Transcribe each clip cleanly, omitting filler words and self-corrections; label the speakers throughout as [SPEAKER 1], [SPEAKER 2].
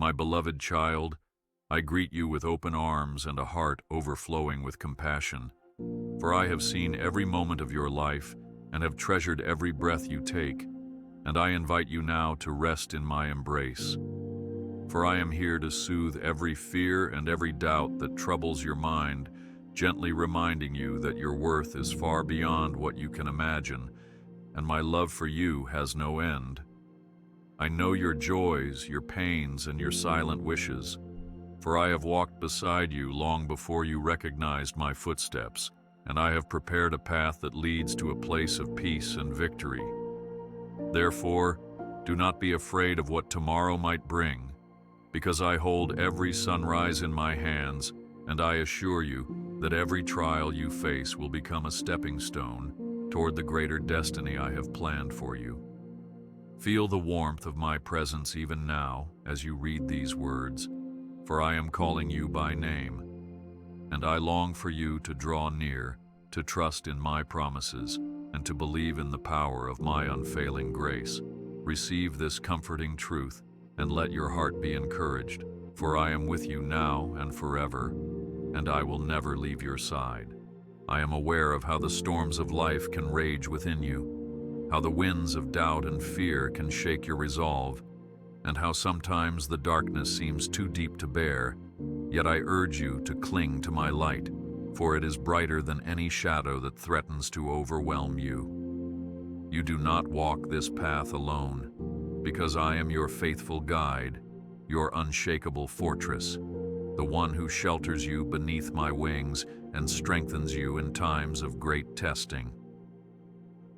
[SPEAKER 1] My beloved child, I greet you with open arms and a heart overflowing with compassion, for I have seen every moment of your life and have treasured every breath you take, and I invite you now to rest in my embrace. For I am here to soothe every fear and every doubt that troubles your mind, gently reminding you that your worth is far beyond what you can imagine, and my love for you has no end. I know your joys, your pains, and your silent wishes, for I have walked beside you long before you recognized my footsteps, and I have prepared a path that leads to a place of peace and victory. Therefore, do not be afraid of what tomorrow might bring, because I hold every sunrise in my hands, and I assure you that every trial you face will become a stepping stone toward the greater destiny I have planned for you. Feel the warmth of my presence even now as you read these words, for I am calling you by name, and I long for you to draw near, to trust in my promises, and to believe in the power of my unfailing grace. Receive this comforting truth, and let your heart be encouraged, for I am with you now and forever, and I will never leave your side. I am aware of how the storms of life can rage within you, how the winds of doubt and fear can shake your resolve, and how sometimes the darkness seems too deep to bear. Yet I urge you to cling to my light, for it is brighter than any shadow that threatens to overwhelm you. You do not walk this path alone, because I am your faithful guide, your unshakable fortress, the one who shelters you beneath my wings and strengthens you in times of great testing.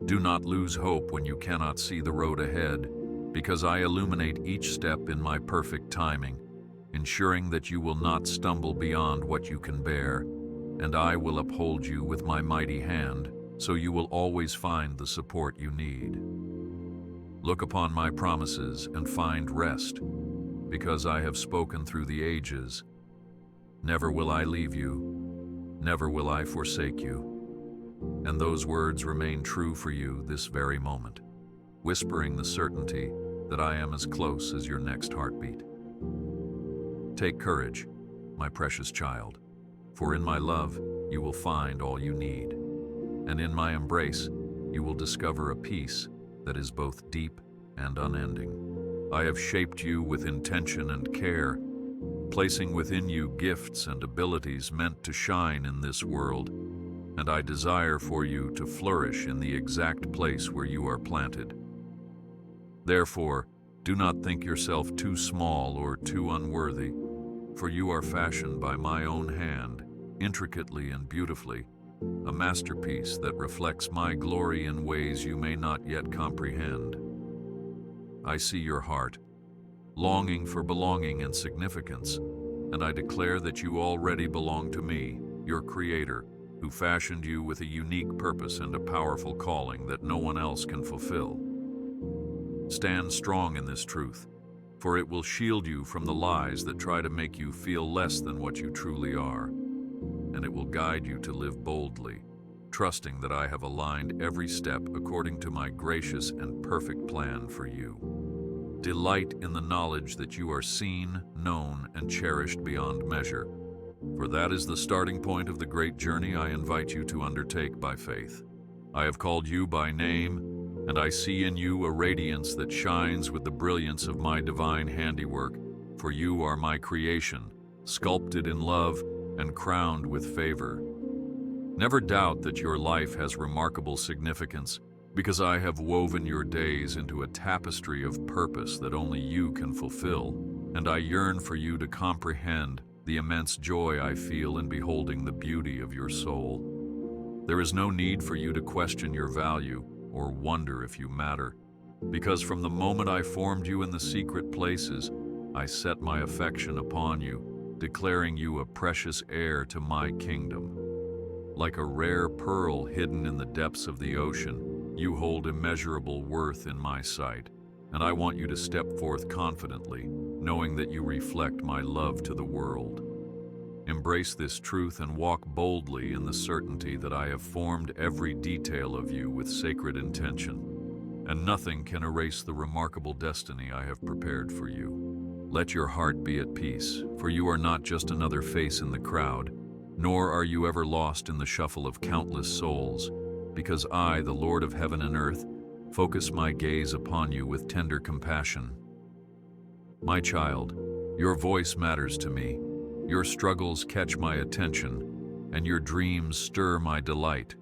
[SPEAKER 1] Do not lose hope when you cannot see the road ahead, because I illuminate each step in my perfect timing, ensuring that you will not stumble beyond what you can bear, and I will uphold you with my mighty hand, so you will always find the support you need. Look upon my promises and find rest, because I have spoken through the ages. Never will I leave you, never will I forsake you. And those words remain true for you this very moment, whispering the certainty that I am as close as your next heartbeat. Take courage, my precious child, for in my love you will find all you need, and in my embrace you will discover a peace that is both deep and unending. I have shaped you with intention and care, placing within you gifts and abilities meant to shine in this world, and I desire for you to flourish in the exact place where you are planted. Therefore, do not think yourself too small or too unworthy, for you are fashioned by my own hand, intricately and beautifully, a masterpiece that reflects my glory in ways you may not yet comprehend. I see your heart, longing for belonging and significance, and I declare that you already belong to me, your Creator, who fashioned you with a unique purpose and a powerful calling that no one else can fulfill. Stand strong in this truth, for it will shield you from the lies that try to make you feel less than what you truly are, and it will guide you to live boldly, trusting that I have aligned every step according to my gracious and perfect plan for you. Delight in the knowledge that you are seen, known, and cherished beyond measure, for that is the starting point of the great journey I invite you to undertake by faith. I have called you by name, and I see in you a radiance that shines with the brilliance of my divine handiwork, for you are my creation, sculpted in love and crowned with favor. Never doubt that your life has remarkable significance, because I have woven your days into a tapestry of purpose that only you can fulfill, and I yearn for you to comprehend the immense joy I feel in beholding the beauty of your soul. There is no need for you to question your value or wonder if you matter, because from the moment I formed you in the secret places, I set my affection upon you, declaring you a precious heir to my kingdom. Like a rare pearl hidden in the depths of the ocean, you hold immeasurable worth in my sight, and I want you to step forth confidently, knowing that you reflect my love to the world. Embrace this truth and walk boldly in the certainty that I have formed every detail of you with sacred intention, and nothing can erase the remarkable destiny I have prepared for you. Let your heart be at peace, for you are not just another face in the crowd, nor are you ever lost in the shuffle of countless souls, because I, the Lord of heaven and earth, focus my gaze upon you with tender compassion. My child, your voice matters to me, your struggles catch my attention, and your dreams stir my delight,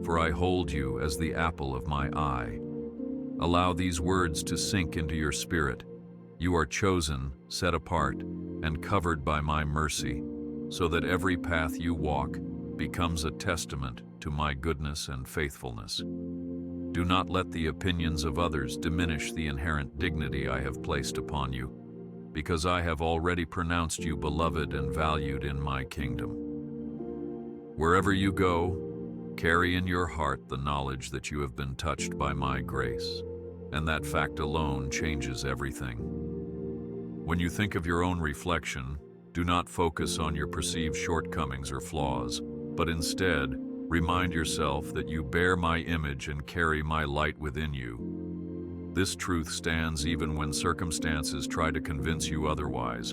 [SPEAKER 1] for I hold you as the apple of my eye. Allow these words to sink into your spirit. You are chosen, set apart, and covered by my mercy, so that every path you walk becomes a testament to my goodness and faithfulness. Do not let the opinions of others diminish the inherent dignity I have placed upon you, because I have already pronounced you beloved and valued in my kingdom. Wherever you go, carry in your heart the knowledge that you have been touched by my grace, and that fact alone changes everything. When you think of your own reflection, do not focus on your perceived shortcomings or flaws, but instead, remind yourself that you bear my image and carry my light within you. This truth stands even when circumstances try to convince you otherwise,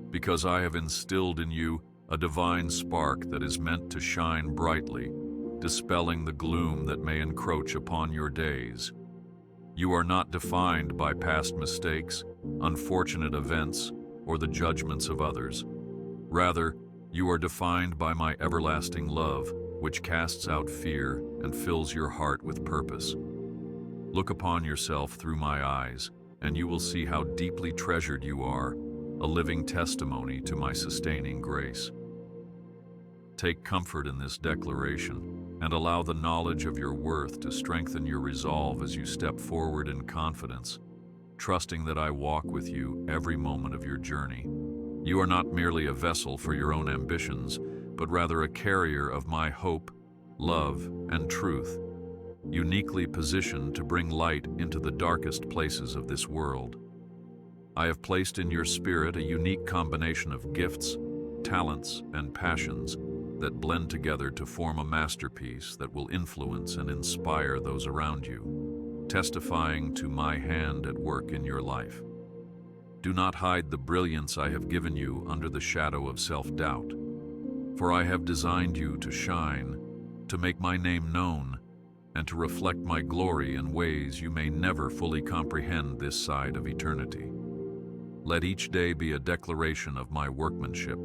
[SPEAKER 1] because I have instilled in you a divine spark that is meant to shine brightly, dispelling the gloom that may encroach upon your days. You are not defined by past mistakes, unfortunate events, or the judgments of others. Rather, you are defined by my everlasting love, which casts out fear and fills your heart with purpose. Look upon yourself through my eyes, and you will see how deeply treasured you are, a living testimony to my sustaining grace. Take comfort in this declaration, and allow the knowledge of your worth to strengthen your resolve as you step forward in confidence, trusting that I walk with you every moment of your journey. You are not merely a vessel for your own ambitions, but rather a carrier of my hope, love, and truth, uniquely positioned to bring light into the darkest places of this world. I have placed in your spirit a unique combination of gifts, talents, and passions that blend together to form a masterpiece that will influence and inspire those around you, testifying to my hand at work in your life. Do not hide the brilliance I have given you under the shadow of self-doubt, for I have designed you to shine, to make my name known, and to reflect my glory in ways you may never fully comprehend this side of eternity. Let each day be a declaration of my workmanship,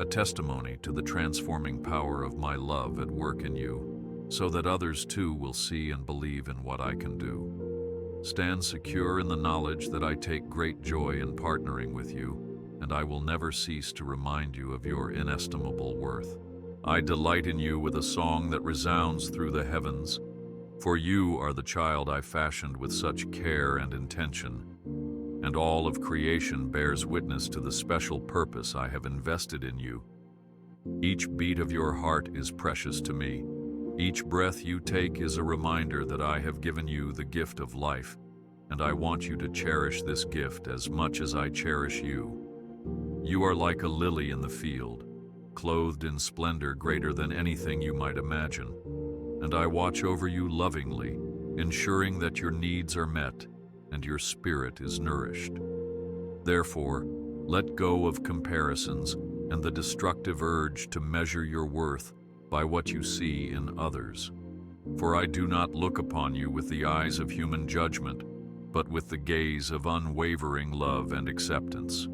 [SPEAKER 1] a testimony to the transforming power of my love at work in you, so that others too will see and believe in what I can do. Stand secure in the knowledge that I take great joy in partnering with you, and I will never cease to remind you of your inestimable worth. I delight in you with a song that resounds through the heavens, for you are the child I fashioned with such care and intention, and all of creation bears witness to the special purpose I have invested in you. Each beat of your heart is precious to me. Each breath you take is a reminder that I have given you the gift of life, and I want you to cherish this gift as much as I cherish you. You are like a lily in the field, clothed in splendor greater than anything you might imagine, and I watch over you lovingly, ensuring that your needs are met and your spirit is nourished. Therefore, let go of comparisons and the destructive urge to measure your worth by what you see in others. For I do not look upon you with the eyes of human judgment, but with the gaze of unwavering love and acceptance.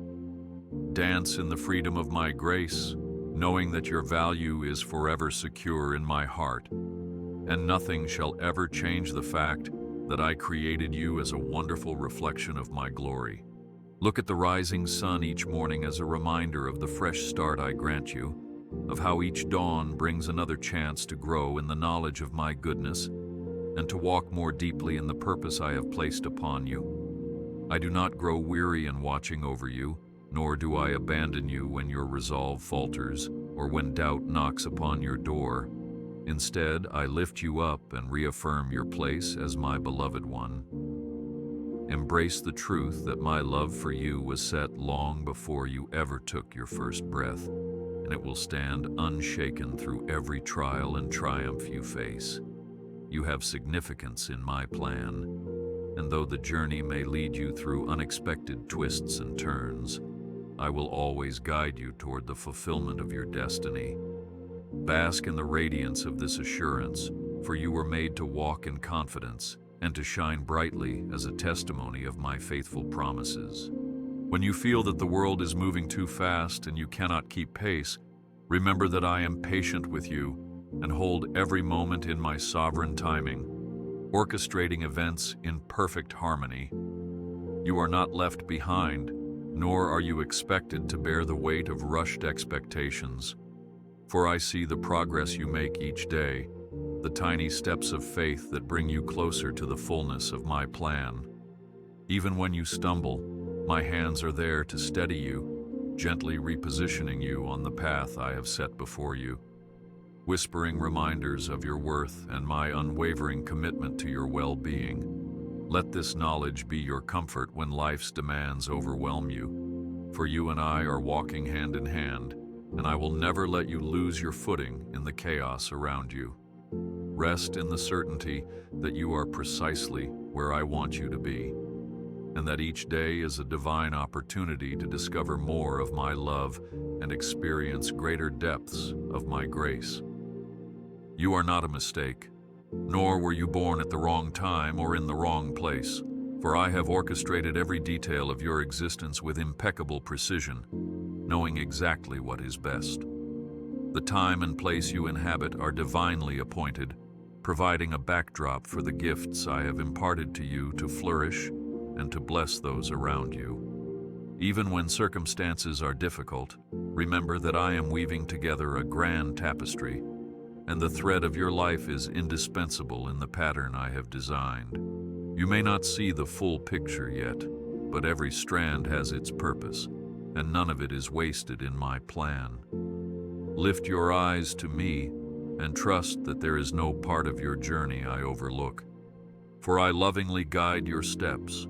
[SPEAKER 1] Dance in the freedom of my grace, knowing that your value is forever secure in my heart, and nothing shall ever change the fact that I created you as a wonderful reflection of my glory. Look at the rising sun each morning as a reminder of the fresh start I grant you, of how each dawn brings another chance to grow in the knowledge of my goodness and to walk more deeply in the purpose I have placed upon you. I do not grow weary in watching over you, nor do I abandon you when your resolve falters or when doubt knocks upon your door. Instead, I lift you up and reaffirm your place as my beloved one. Embrace the truth that my love for you was set long before you ever took your first breath, and it will stand unshaken through every trial and triumph you face. You have significance in my plan, and though the journey may lead you through unexpected twists and turns, I will always guide you toward the fulfillment of your destiny. Bask in the radiance of this assurance, for you were made to walk in confidence and to shine brightly as a testimony of my faithful promises. When you feel that the world is moving too fast and you cannot keep pace, remember that I am patient with you and hold every moment in my sovereign timing, orchestrating events in perfect harmony. You are not left behind, nor are you expected to bear the weight of rushed expectations. For I see the progress you make each day, the tiny steps of faith that bring you closer to the fullness of my plan. Even when you stumble, my hands are there to steady you, gently repositioning you on the path I have set before you, whispering reminders of your worth and my unwavering commitment to your well-being. Let this knowledge be your comfort when life's demands overwhelm you, for you and I are walking hand in hand, and I will never let you lose your footing in the chaos around you. Rest in the certainty that you are precisely where I want you to be, and that each day is a divine opportunity to discover more of my love and experience greater depths of my grace. You are not a mistake, nor were you born at the wrong time or in the wrong place, for I have orchestrated every detail of your existence with impeccable precision, knowing exactly what is best. The time and place you inhabit are divinely appointed, providing a backdrop for the gifts I have imparted to you to flourish and to bless those around you. Even when circumstances are difficult, remember that I am weaving together a grand tapestry, and the thread of your life is indispensable in the pattern I have designed. You may not see the full picture yet, but every strand has its purpose, and none of it is wasted in my plan. Lift your eyes to me and trust that there is no part of your journey I overlook, for I lovingly guide your steps,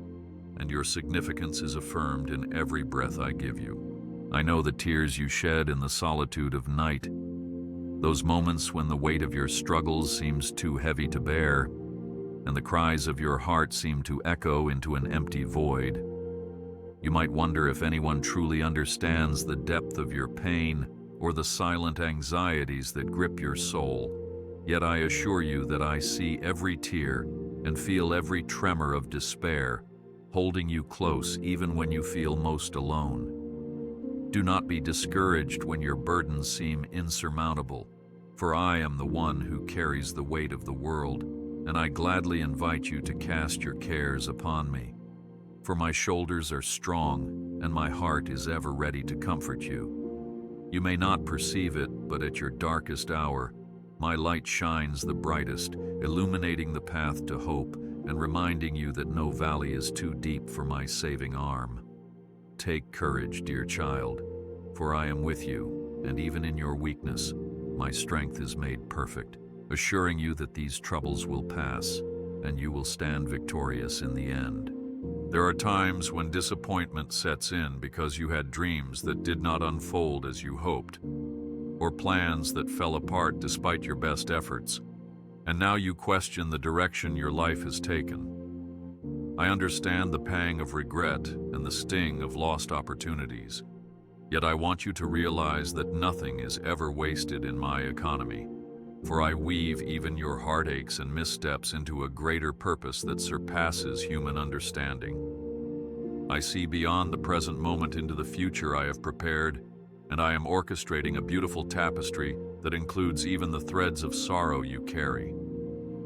[SPEAKER 1] and your significance is affirmed in every breath I give you. I know the tears you shed in the solitude of night, those moments when the weight of your struggles seems too heavy to bear, and the cries of your heart seem to echo into an empty void. You might wonder if anyone truly understands the depth of your pain or the silent anxieties that grip your soul. Yet I assure you that I see every tear and feel every tremor of despair, holding you close even when you feel most alone. Do not be discouraged when your burdens seem insurmountable, for I am the one who carries the weight of the world, and I gladly invite you to cast your cares upon me. For my shoulders are strong, and my heart is ever ready to comfort you. You may not perceive it, but at your darkest hour, my light shines the brightest, illuminating the path to hope and reminding you that no valley is too deep for my saving arm. Take courage, dear child, for I am with you, and even in your weakness, my strength is made perfect, assuring you that these troubles will pass, and you will stand victorious in the end. There are times when disappointment sets in because you had dreams that did not unfold as you hoped, or plans that fell apart despite your best efforts, and now you question the direction your life has taken. I understand the pang of regret and the sting of lost opportunities, yet I want you to realize that nothing is ever wasted in my economy, for I weave even your heartaches and missteps into a greater purpose that surpasses human understanding. I see beyond the present moment into the future I have prepared, and I am orchestrating a beautiful tapestry that includes even the threads of sorrow you carry.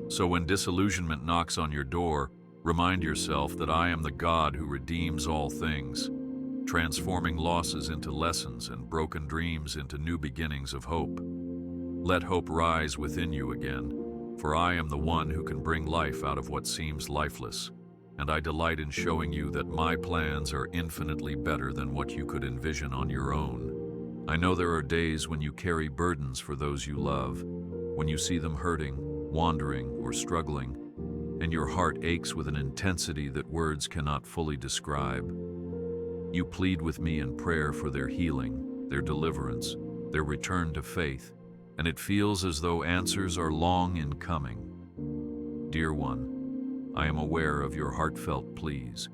[SPEAKER 1] So when disillusionment knocks on your door, remind yourself that I am the God who redeems all things, transforming losses into lessons and broken dreams into new beginnings of hope. Let hope rise within you again, for I am the one who can bring life out of what seems lifeless, and I delight in showing you that my plans are infinitely better than what you could envision on your own. I know there are days when you carry burdens for those you love, when you see them hurting, wandering, or struggling, and your heart aches with an intensity that words cannot fully describe. You plead with me in prayer for their healing, their deliverance, their return to faith, and it feels as though answers are long in coming. Dear one, I am aware of your heartfelt pleas,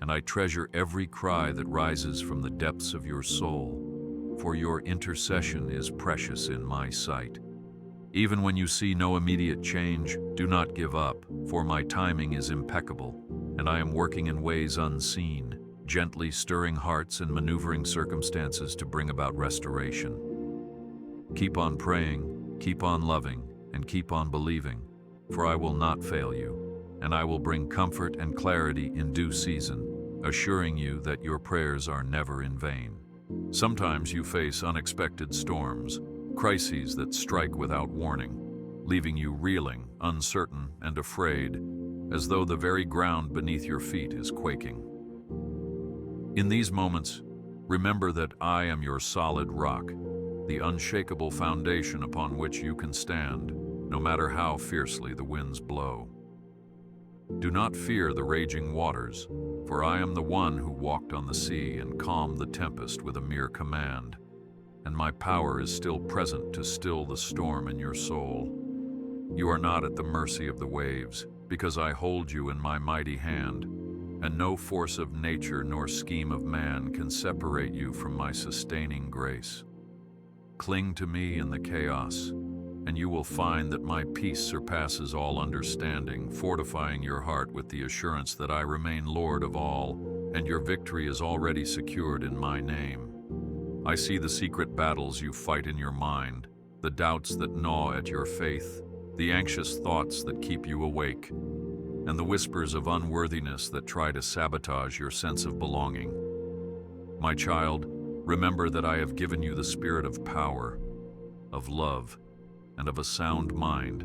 [SPEAKER 1] and I treasure every cry that rises from the depths of your soul, for your intercession is precious in my sight. Even when you see no immediate change, do not give up, for my timing is impeccable, and I am working in ways unseen, gently stirring hearts and maneuvering circumstances to bring about restoration. Keep on praying, keep on loving, and keep on believing, for I will not fail you, and I will bring comfort and clarity in due season, assuring you that your prayers are never in vain. Sometimes you face unexpected storms, crises that strike without warning, leaving you reeling, uncertain, and afraid, as though the very ground beneath your feet is quaking. In these moments, remember that I am your solid rock, the unshakable foundation upon which you can stand, no matter how fiercely the winds blow. Do not fear the raging waters, for I am the one who walked on the sea and calmed the tempest with a mere command, and my power is still present to still the storm in your soul. You are not at the mercy of the waves, because I hold you in my mighty hand, and no force of nature nor scheme of man can separate you from my sustaining grace. Cling to me in the chaos, and you will find that my peace surpasses all understanding, fortifying your heart with the assurance that I remain Lord of all, and your victory is already secured in my name. I see the secret battles you fight in your mind, the doubts that gnaw at your faith, the anxious thoughts that keep you awake, and the whispers of unworthiness that try to sabotage your sense of belonging. My child, remember that I have given you the spirit of power, of love, and of a sound mind,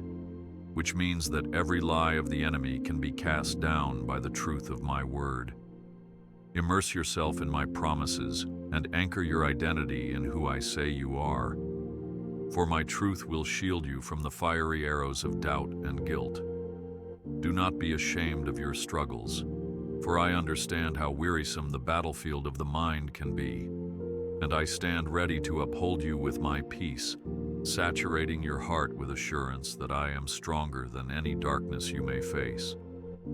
[SPEAKER 1] which means that every lie of the enemy can be cast down by the truth of my word. Immerse yourself in my promises and anchor your identity in who I say you are, for my truth will shield you from the fiery arrows of doubt and guilt. Do not be ashamed of your struggles, for I understand how wearisome the battlefield of the mind can be, and I stand ready to uphold you with my peace, saturating your heart with assurance that I am stronger than any darkness you may face.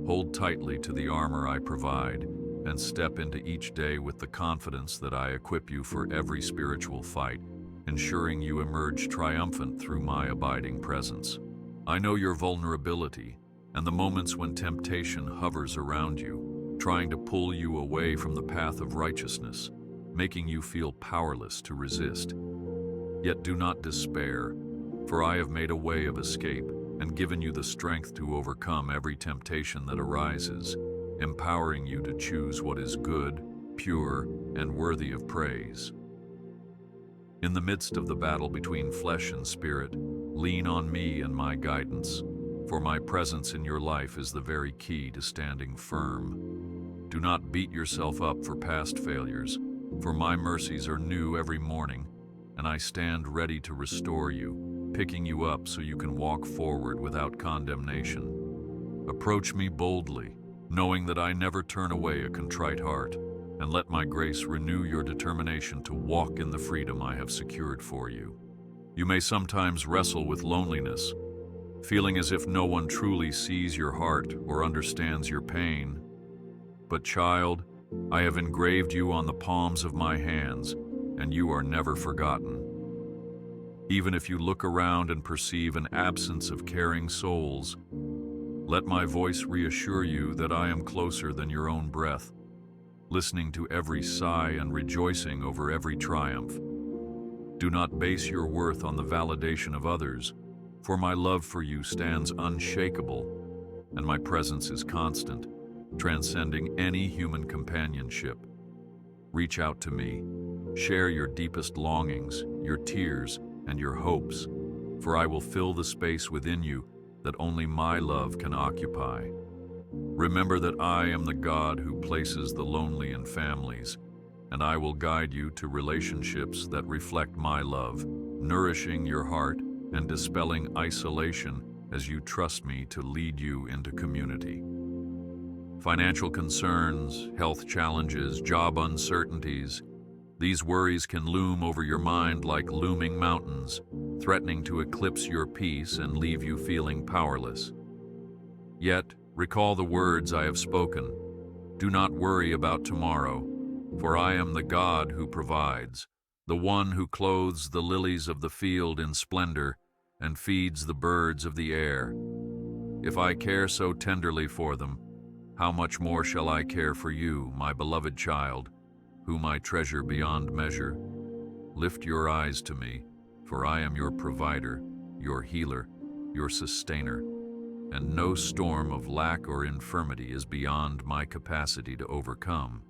[SPEAKER 1] Hold tightly to the armor I provide, and step into each day with the confidence that I equip you for every spiritual fight, ensuring you emerge triumphant through my abiding presence. I know your vulnerability and the moments when temptation hovers around you, trying to pull you away from the path of righteousness, making you feel powerless to resist. Yet do not despair, for I have made a way of escape and given you the strength to overcome every temptation that arises, empowering you to choose what is good, pure, and worthy of praise. In the midst of the battle between flesh and spirit, lean on me and my guidance, for my presence in your life is the very key to standing firm. Do not beat yourself up for past failures, for my mercies are new every morning, and I stand ready to restore you, picking you up so you can walk forward without condemnation. Approach me boldly, knowing that I never turn away a contrite heart, and let my grace renew your determination to walk in the freedom I have secured for you. You may sometimes wrestle with loneliness, feeling as if no one truly sees your heart or understands your pain. But child, I have engraved you on the palms of my hands, and you are never forgotten. Even if you look around and perceive an absence of caring souls, let my voice reassure you that I am closer than your own breath, listening to every sigh and rejoicing over every triumph. Do not base your worth on the validation of others, for my love for you stands unshakable, and my presence is constant, transcending any human companionship. Reach out to me, share your deepest longings, your tears, and your hopes, for I will fill the space within you that only my love can occupy. Remember that I am the God who places the lonely in families, and I will guide you to relationships that reflect my love, nourishing your heart and dispelling isolation as you trust me to lead you into community. Financial concerns, health challenges, job uncertainties, these worries can loom over your mind like looming mountains, threatening to eclipse your peace and leave you feeling powerless. Yet, recall the words I have spoken. Do not worry about tomorrow, for I am the God who provides, the one who clothes the lilies of the field in splendor and feeds the birds of the air. If I care so tenderly for them, how much more shall I care for you, my beloved child, whom I treasure beyond measure? Lift your eyes to me, for I am your provider, your healer, your sustainer, and no storm of lack or infirmity is beyond my capacity to overcome.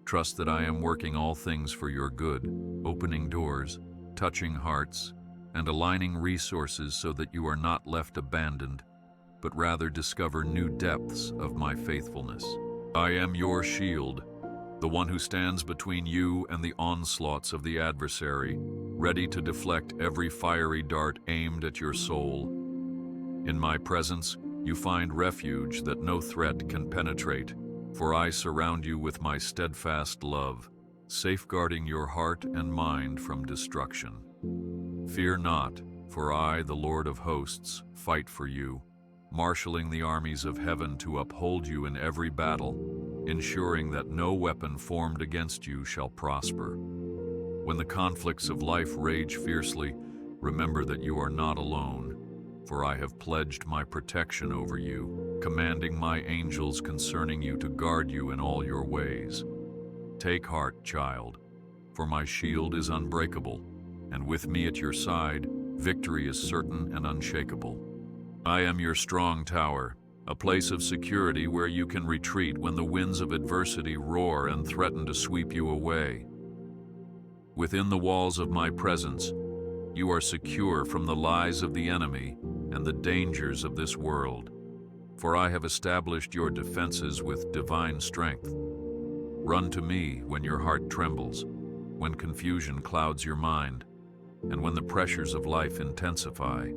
[SPEAKER 1] Trust that I am working all things for your good, opening doors, touching hearts, and aligning resources so that you are not left abandoned, but rather discover new depths of my faithfulness. I am your shield, the one who stands between you and the onslaughts of the adversary, ready to deflect every fiery dart aimed at your soul. In my presence, you find refuge that no threat can penetrate, for I surround you with my steadfast love, safeguarding your heart and mind from destruction. Fear not, for I, the Lord of hosts, fight for you, marshaling the armies of heaven to uphold you in every battle, ensuring that no weapon formed against you shall prosper. When the conflicts of life rage fiercely, remember that you are not alone, for I have pledged my protection over you, commanding my angels concerning you to guard you in all your ways. Take heart, child, for my shield is unbreakable, and with me at your side, victory is certain and unshakable. I am your strong tower, a place of security where you can retreat when the winds of adversity roar and threaten to sweep you away. Within the walls of my presence, you are secure from the lies of the enemy and the dangers of this world, for I have established your defenses with divine strength. Run to me when your heart trembles, when confusion clouds your mind, and when the pressures of life intensify,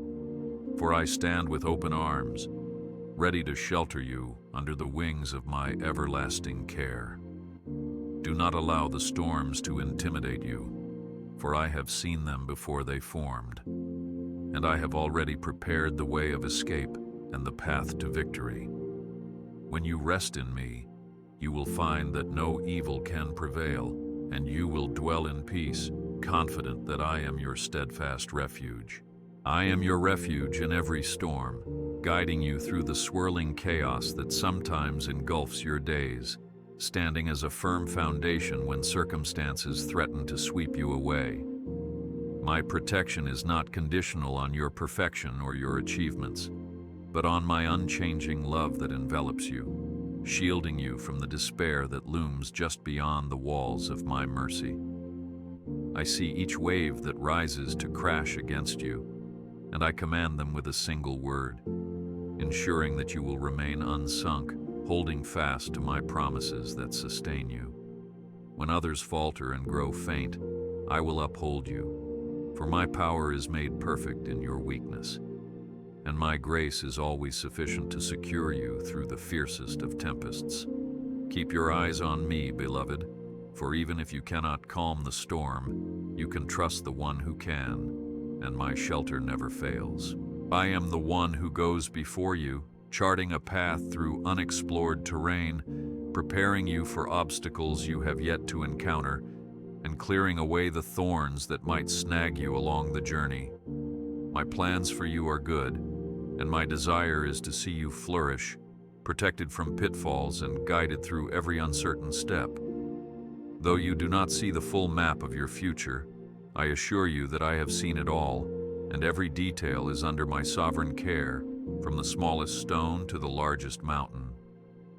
[SPEAKER 1] for I stand with open arms, ready to shelter you under the wings of my everlasting care. Do not allow the storms to intimidate you, for I have seen them before they formed, and I have already prepared the way of escape and the path to victory. When you rest in me, you will find that no evil can prevail, and you will dwell in peace, confident that I am your steadfast refuge. I am your refuge in every storm, guiding you through the swirling chaos that sometimes engulfs your days, standing as a firm foundation when circumstances threaten to sweep you away. My protection is not conditional on your perfection or your achievements, but on my unchanging love that envelops you, shielding you from the despair that looms just beyond the walls of my mercy. I see each wave that rises to crash against you, and I command them with a single word, ensuring that you will remain unsunk, holding fast to my promises that sustain you. When others falter and grow faint, I will uphold you, for my power is made perfect in your weakness, and my grace is always sufficient to secure you through the fiercest of tempests. Keep your eyes on me, beloved, for even if you cannot calm the storm, you can trust the one who can, and my shelter never fails. I am the one who goes before you, charting a path through unexplored terrain, preparing you for obstacles you have yet to encounter, and clearing away the thorns that might snag you along the journey. My plans for you are good, and my desire is to see you flourish, protected from pitfalls and guided through every uncertain step. Though you do not see the full map of your future, I assure you that I have seen it all, and every detail is under my sovereign care, from the smallest stone to the largest mountain.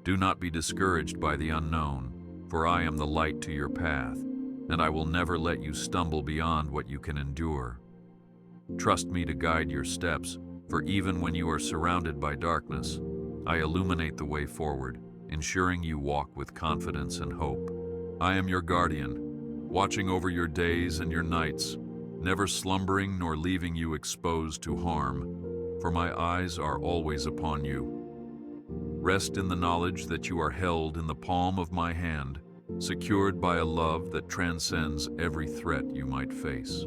[SPEAKER 1] Do not be discouraged by the unknown, for I am the light to your path, and I will never let you stumble beyond what you can endure. Trust me to guide your steps, for even when you are surrounded by darkness, I illuminate the way forward, ensuring you walk with confidence and hope. I am your guardian, watching over your days and your nights, never slumbering nor leaving you exposed to harm, for my eyes are always upon you. Rest in the knowledge that you are held in the palm of my hand, secured by a love that transcends every threat you might face.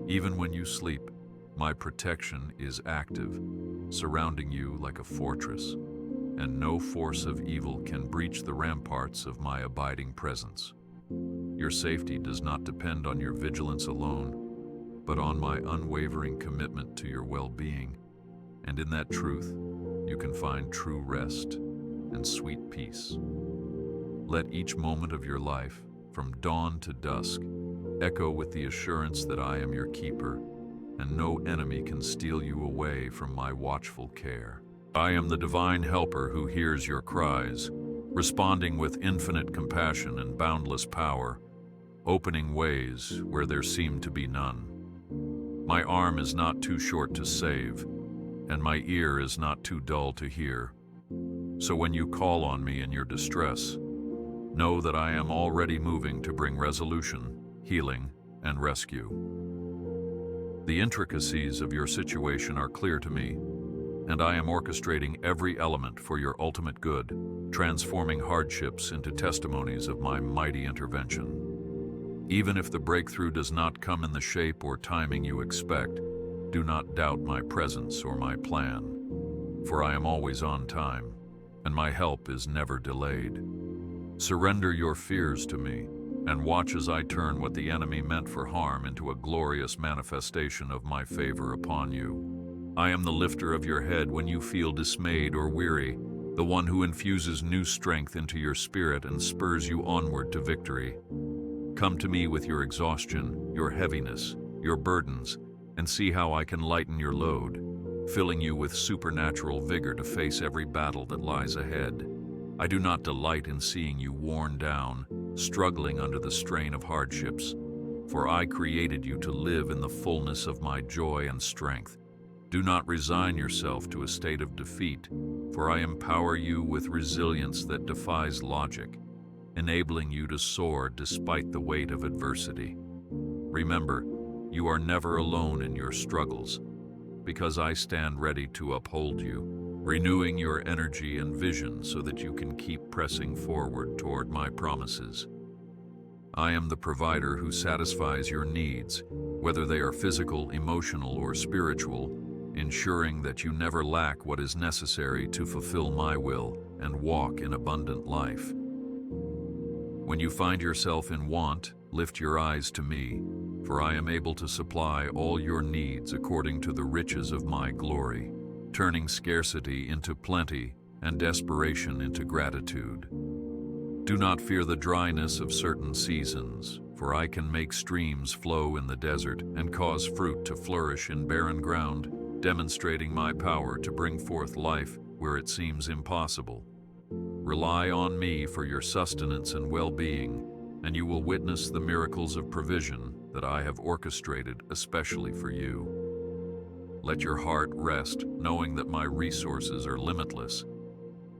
[SPEAKER 1] Even when you sleep, my protection is active, surrounding you like a fortress. and no force of evil can breach the ramparts of my abiding presence. Your safety does not depend on your vigilance alone, but on my unwavering commitment to your well-being, and in that truth, you can find true rest and sweet peace. Let each moment of your life, from dawn to dusk, echo with the assurance that I am your keeper, and no enemy can steal you away from my watchful care. I am the divine helper who hears your cries, responding with infinite compassion and boundless power, opening ways where there seem to be none. My arm is not too short to save, and my ear is not too dull to hear. So when you call on me in your distress, know that I am already moving to bring resolution, healing, and rescue. The intricacies of your situation are clear to me, and I am orchestrating every element for your ultimate good, transforming hardships into testimonies of my mighty intervention. Even if the breakthrough does not come in the shape or timing you expect, do not doubt my presence or my plan, for I am always on time, and my help is never delayed. Surrender your fears to me, and watch as I turn what the enemy meant for harm into a glorious manifestation of my favor upon you. I am the lifter of your head when you feel dismayed or weary, the one who infuses new strength into your spirit and spurs you onward to victory. Come to me with your exhaustion, your heaviness, your burdens, and see how I can lighten your load, filling you with supernatural vigor to face every battle that lies ahead. I do not delight in seeing you worn down, struggling under the strain of hardships, for I created you to live in the fullness of my joy and strength. Do not resign yourself to a state of defeat, for I empower you with resilience that defies logic, enabling you to soar despite the weight of adversity. Remember, you are never alone in your struggles, because I stand ready to uphold you, renewing your energy and vision so that you can keep pressing forward toward my promises. I am the provider who satisfies your needs, whether they are physical, emotional, or spiritual, ensuring that you never lack what is necessary to fulfill my will and walk in abundant life. When you find yourself in want, lift your eyes to me, for I am able to supply all your needs according to the riches of my glory, turning scarcity into plenty and desperation into gratitude. Do not fear the dryness of certain seasons, for I can make streams flow in the desert and cause fruit to flourish in barren ground, demonstrating my power to bring forth life where it seems impossible. Rely on me for your sustenance and well-being, and you will witness the miracles of provision that I have orchestrated especially for you. Let your heart rest, knowing that my resources are limitless,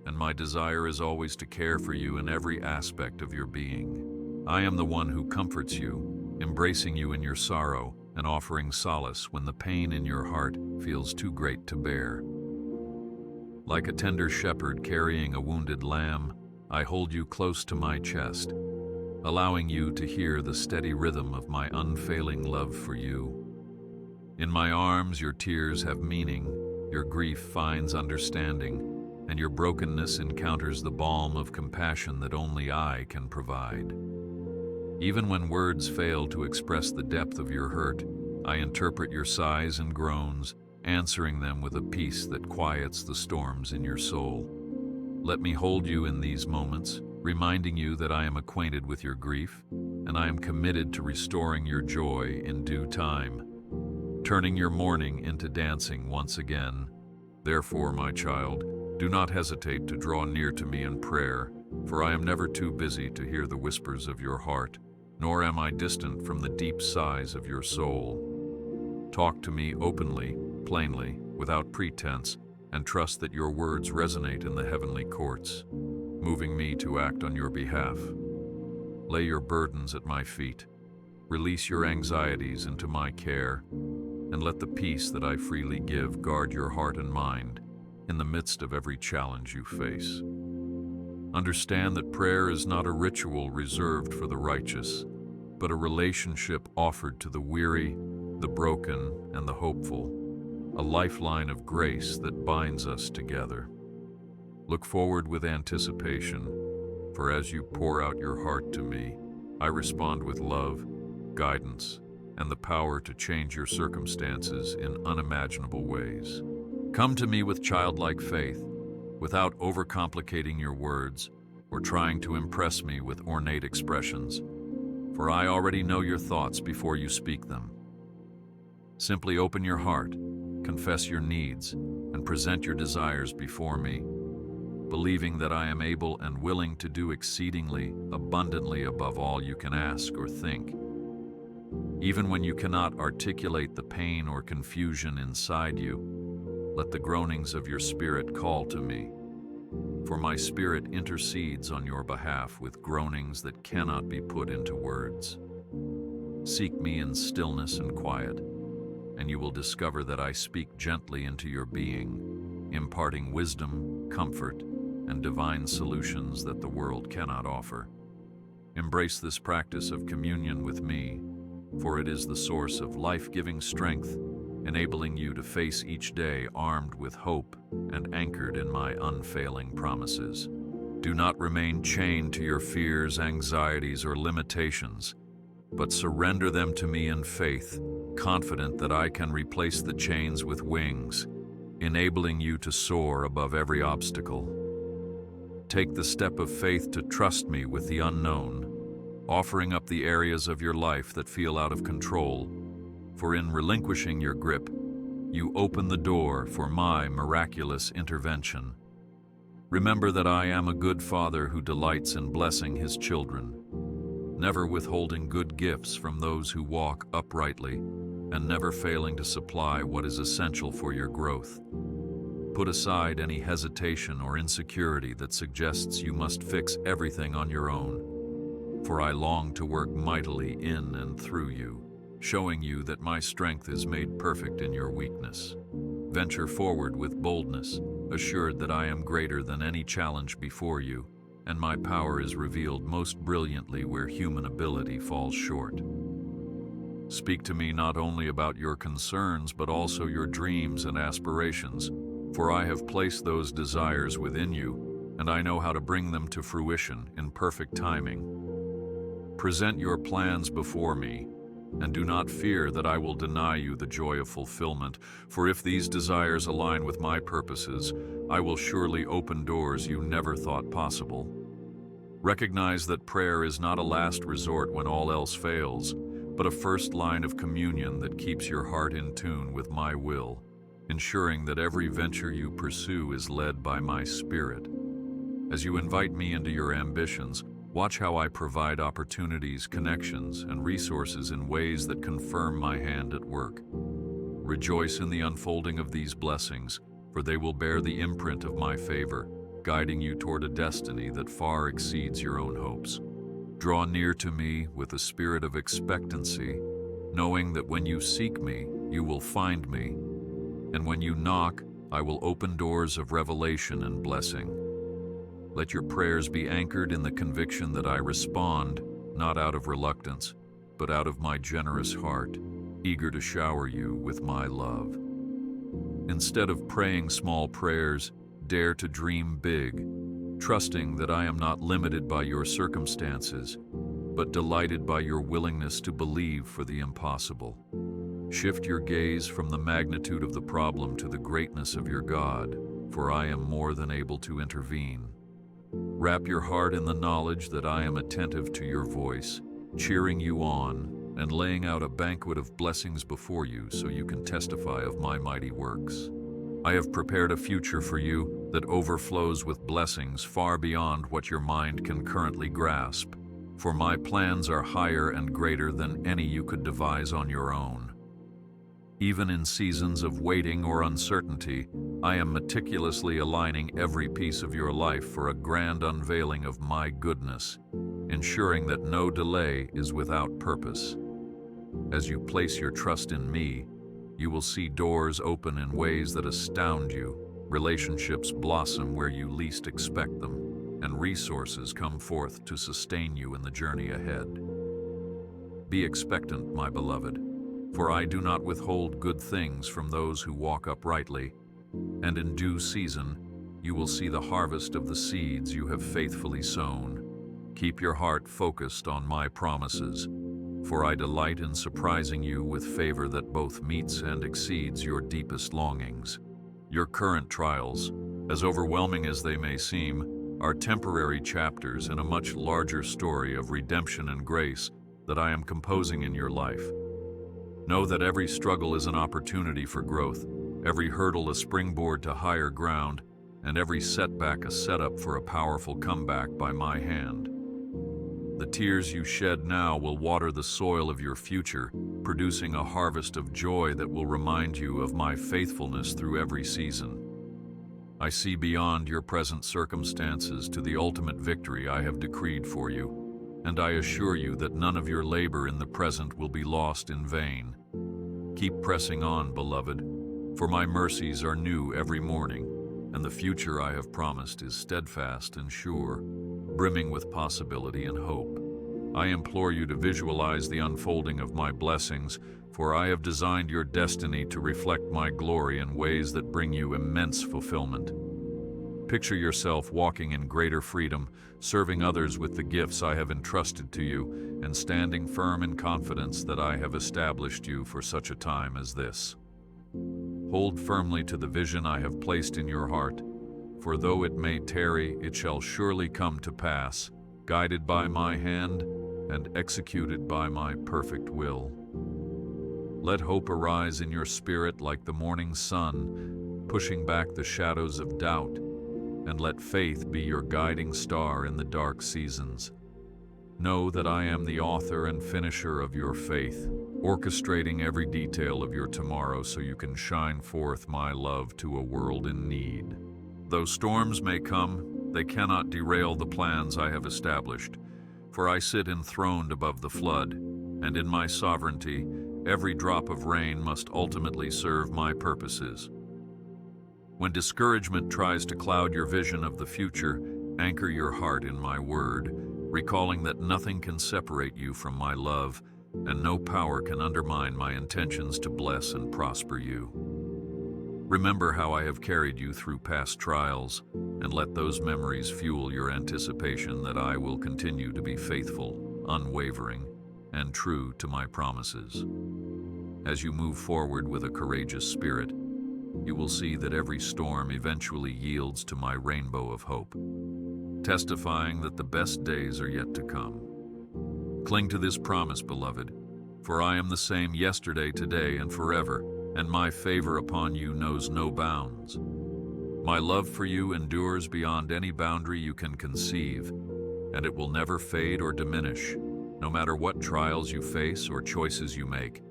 [SPEAKER 1] and my desire is always to care for you in every aspect of your being. I am the one who comforts you, embracing you in your sorrow and offering solace when the pain in your heart feels too great to bear. Like a tender shepherd carrying a wounded lamb, I hold you close to my chest, allowing you to hear the steady rhythm of my unfailing love for you. In my arms, your tears have meaning, your grief finds understanding, and your brokenness encounters the balm of compassion that only I can provide. Even when words fail to express the depth of your hurt, I interpret your sighs and groans, answering them with a peace that quiets the storms in your soul. Let me hold you in these moments, reminding you that I am acquainted with your grief, and I am committed to restoring your joy in due time, turning your mourning into dancing once again. Therefore, my child, do not hesitate to draw near to me in prayer, for I am never too busy to hear the whispers of your heart, nor am I distant from the deep sighs of your soul. Talk to me openly, plainly, without pretense, and trust that your words resonate in the heavenly courts, moving me to act on your behalf. Lay your burdens at my feet, release your anxieties into my care, and let the peace that I freely give guard your heart and mind in the midst of every challenge you face. Understand that prayer is not a ritual reserved for the righteous, but a relationship offered to the weary, the broken, and the hopeful, a lifeline of grace that binds us together. Look forward with anticipation, for as you pour out your heart to me, I respond with love, guidance, and the power to change your circumstances in unimaginable ways. Come to me with childlike faith, without overcomplicating your words or trying to impress me with ornate expressions, for I already know your thoughts before you speak them. Simply open your heart, confess your needs, and present your desires before me, believing that I am able and willing to do exceedingly abundantly above all you can ask or think. Even when you cannot articulate the pain or confusion inside you, let the groanings of your spirit call to me, for my spirit intercedes on your behalf with groanings that cannot be put into words. Seek me in stillness and quiet, and you will discover that I speak gently into your being, imparting wisdom, comfort, and divine solutions that the world cannot offer. Embrace this practice of communion with me, for it is the source of life-giving strength, enabling you to face each day armed with hope and anchored in my unfailing promises. Do not remain chained to your fears, anxieties, or limitations, but surrender them to me in faith, confident that I can replace the chains with wings, enabling you to soar above every obstacle. Take the step of faith to trust me with the unknown, offering up the areas of your life that feel out of control, for in relinquishing your grip, you open the door for my miraculous intervention. Remember that I am a good father who delights in blessing his children, never withholding good gifts from those who walk uprightly, and never failing to supply what is essential for your growth. Put aside any hesitation or insecurity that suggests you must fix everything on your own, for I long to work mightily in and through you, showing you that my strength is made perfect in your weakness. Venture forward with boldness, assured that I am greater than any challenge before you, and my power is revealed most brilliantly where human ability falls short. Speak to me not only about your concerns, but also your dreams and aspirations, for I have placed those desires within you, and I know how to bring them to fruition in perfect timing. Present your plans before me, and do not fear that I will deny you the joy of fulfillment, for if these desires align with my purposes, I will surely open doors you never thought possible. Recognize that prayer is not a last resort when all else fails, but a first line of communion that keeps your heart in tune with my will, ensuring that every venture you pursue is led by my Spirit. As you invite me into your ambitions, watch how I provide opportunities, connections, and resources in ways that confirm my hand at work. Rejoice in the unfolding of these blessings, for they will bear the imprint of my favor, guiding you toward a destiny that far exceeds your own hopes. Draw near to me with a spirit of expectancy, knowing that when you seek me, you will find me, and when you knock, I will open doors of revelation and blessing. Let your prayers be anchored in the conviction that I respond, not out of reluctance, but out of my generous heart, eager to shower you with my love. Instead of praying small prayers, dare to dream big, trusting that I am not limited by your circumstances, but delighted by your willingness to believe for the impossible. Shift your gaze from the magnitude of the problem to the greatness of your God, for I am more than able to intervene. Wrap your heart in the knowledge that I am attentive to your voice, cheering you on, and laying out a banquet of blessings before you so you can testify of my mighty works. I have prepared a future for you that overflows with blessings far beyond what your mind can currently grasp, for my plans are higher and greater than any you could devise on your own. Even in seasons of waiting or uncertainty, I am meticulously aligning every piece of your life for a grand unveiling of my goodness, ensuring that no delay is without purpose. As you place your trust in me, you will see doors open in ways that astound you, relationships blossom where you least expect them, and resources come forth to sustain you in the journey ahead. Be expectant, my beloved, for I do not withhold good things from those who walk uprightly, and in due season, you will see the harvest of the seeds you have faithfully sown. Keep your heart focused on my promises, for I delight in surprising you with favor that both meets and exceeds your deepest longings. Your current trials, as overwhelming as they may seem, are temporary chapters in a much larger story of redemption and grace that I am composing in your life. Know that every struggle is an opportunity for growth, every hurdle a springboard to higher ground, and every setback a setup for a powerful comeback by my hand. The tears you shed now will water the soil of your future, producing a harvest of joy that will remind you of my faithfulness through every season. I see beyond your present circumstances to the ultimate victory I have decreed for you, and I assure you that none of your labor in the present will be lost in vain. Keep pressing on, beloved, for my mercies are new every morning, and the future I have promised is steadfast and sure, brimming with possibility and hope. I implore you to visualize the unfolding of my blessings, for I have designed your destiny to reflect my glory in ways that bring you immense fulfillment. Picture yourself walking in greater freedom, serving others with the gifts I have entrusted to you, and standing firm in confidence that I have established you for such a time as this. Hold firmly to the vision I have placed in your heart, for though it may tarry, it shall surely come to pass, guided by my hand and executed by my perfect will. Let hope arise in your spirit like the morning sun, pushing back the shadows of doubt, and let faith be your guiding star in the dark seasons. Know that I am the author and finisher of your faith, orchestrating every detail of your tomorrow so you can shine forth my love to a world in need. Though storms may come, they cannot derail the plans I have established, for I sit enthroned above the flood, and in my sovereignty, every drop of rain must ultimately serve my purposes. When discouragement tries to cloud your vision of the future, anchor your heart in my word, recalling that nothing can separate you from my love, and no power can undermine my intentions to bless and prosper you. Remember how I have carried you through past trials, and let those memories fuel your anticipation that I will continue to be faithful, unwavering, and true to my promises. As you move forward with a courageous spirit, you will see that every storm eventually yields to my rainbow of hope, testifying that the best days are yet to come. Cling to this promise, beloved, for I am the same yesterday, today, and forever, and my favor upon you knows no bounds. My love for you endures beyond any boundary you can conceive, and it will never fade or diminish, no matter what trials you face or choices you make,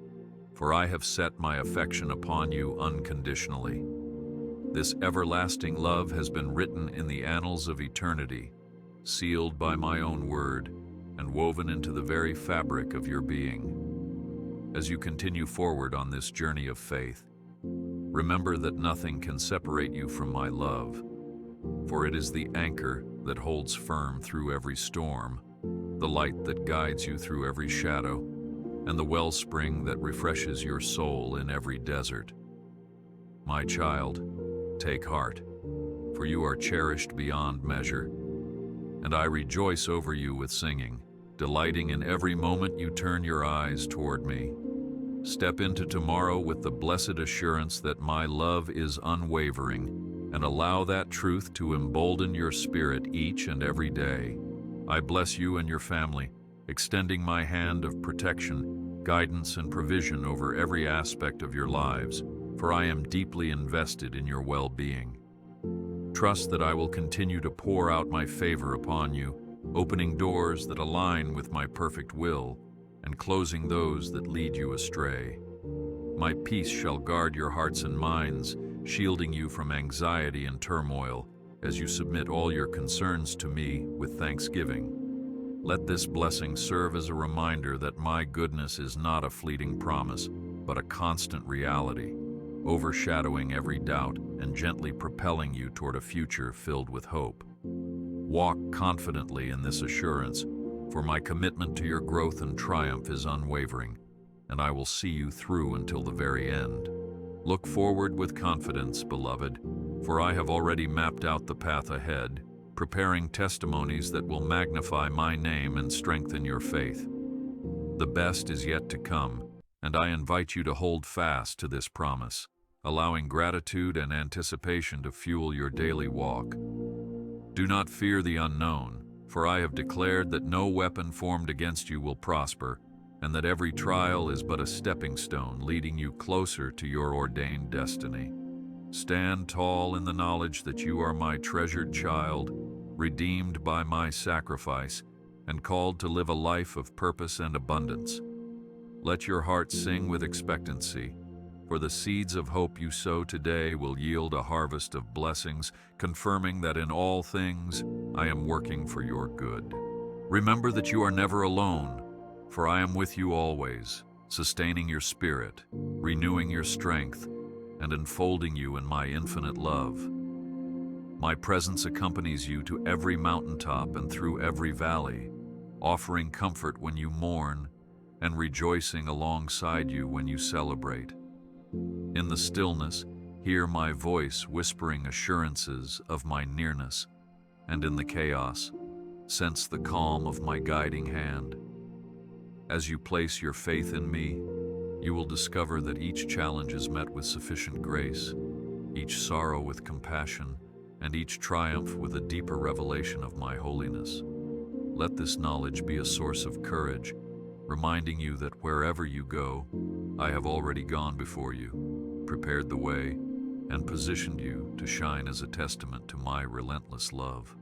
[SPEAKER 1] for I have set my affection upon you unconditionally. This everlasting love has been written in the annals of eternity, sealed by my own word, and woven into the very fabric of your being. As you continue forward on this journey of faith, remember that nothing can separate you from my love, for it is the anchor that holds firm through every storm, the light that guides you through every shadow, and the wellspring that refreshes your soul in every desert. My child, take heart, for you are cherished beyond measure, and I rejoice over you with singing, delighting in every moment you turn your eyes toward me. Step into tomorrow with the blessed assurance that my love is unwavering, and allow that truth to embolden your spirit each and every day. I bless you and your family, extending my hand of protection, guidance, and provision over every aspect of your lives, for I am deeply invested in your well-being. Trust that I will continue to pour out my favor upon you, opening doors that align with my perfect will, and closing those that lead you astray. My peace shall guard your hearts and minds, shielding you from anxiety and turmoil, as you submit all your concerns to me with thanksgiving. Let this blessing serve as a reminder that my goodness is not a fleeting promise, but a constant reality, overshadowing every doubt and gently propelling you toward a future filled with hope. Walk confidently in this assurance, for my commitment to your growth and triumph is unwavering, and I will see you through until the very end. Look forward with confidence, beloved, For I have already mapped out the path ahead, preparing testimonies that will magnify my name and strengthen your faith. The best is yet to come, and I invite you to hold fast to this promise, allowing gratitude and anticipation to fuel your daily walk. Do not fear the unknown, for I have declared that no weapon formed against you will prosper, and that every trial is but a stepping stone leading you closer to your ordained destiny. Stand tall in the knowledge that you are my treasured child, redeemed by my sacrifice, and called to live a life of purpose and abundance. Let your heart sing with expectancy, for the seeds of hope you sow today will yield a harvest of blessings, confirming that in all things I am working for your good. Remember that you are never alone, for I am with you always, sustaining your spirit, renewing your strength, and enfolding you in my infinite love. My presence accompanies you to every mountaintop and through every valley, offering comfort when you mourn and rejoicing alongside you when you celebrate. In the stillness, hear my voice whispering assurances of my nearness, and in the chaos, sense the calm of my guiding hand. As you place your faith in me, you will discover that each challenge is met with sufficient grace, each sorrow with compassion, and each triumph with a deeper revelation of my holiness. Let this knowledge be a source of courage, reminding you that wherever you go, I have already gone before you, prepared the way, and positioned you to shine as a testament to my relentless love.